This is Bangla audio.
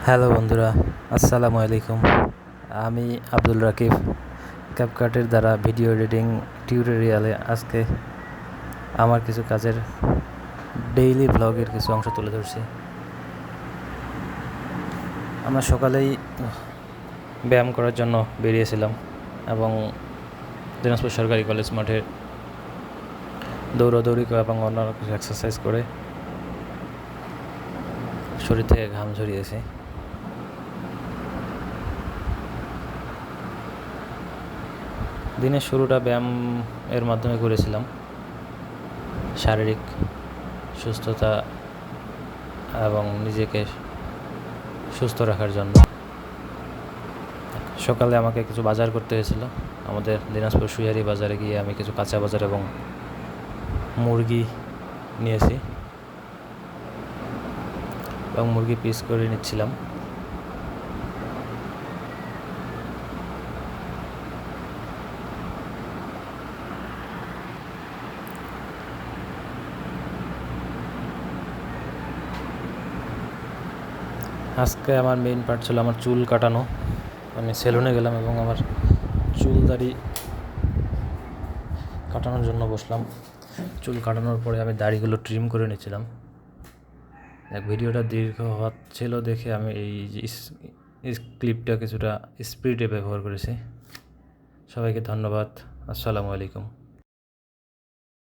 হ্যালো বন্ধুরা, আসসালামু আলাইকুম। আমি আব্দুল রাকিব, ক্যাপকাটের দ্বারা ভিডিও এডিটিং টিউটোরিয়ালে আজকে আমার কিছু কাজের ডেইলি ব্লগের কিছু অংশ তুলে ধরছি। আমরা সকালেই ব্যায়াম করার জন্য বেরিয়েছিলাম এবং দিনাজপুর সরকারি কলেজ মাঠে দৌড়াদৌড়ি এবং অন্যান্য কিছু এক্সারসাইজ করে শরীর থেকে ঘাম ঝরিয়েছি। দিনের শুরুটা ব্যায়াম এর মাধ্যমে করেছিলাম শারীরিক সুস্থতা এবং নিজেকে সুস্থ রাখার জন্য। সকালে আমাকে কিছু বাজার করতে হয়েছিল। আমাদের দিনাজপুর সুইয়ারি বাজারে গিয়ে আমি কিছু কাঁচা বাজার এবং মুরগি নিয়েছি এবং মুরগি পিস করে নিচ্ছিলাম। আজকে আমার মেইন পার্ট ছিল আমার চুল কাটানো। আমি সেলুনে গেলাম এবং আমার চুল দাড়ি কাটানোর জন্য বসলাম। চুল কাটানোর পরে আমি দাড়িগুলো ট্রিম করে নিচ্ছিলাম। ভিডিওটা দীর্ঘ হচ্ছিল দেখে আমি এই ক্লিপটা কিছুটা স্পিডে ব্যবহার করেছি। সবাইকে ধন্যবাদ। আসসালামু আলাইকুম।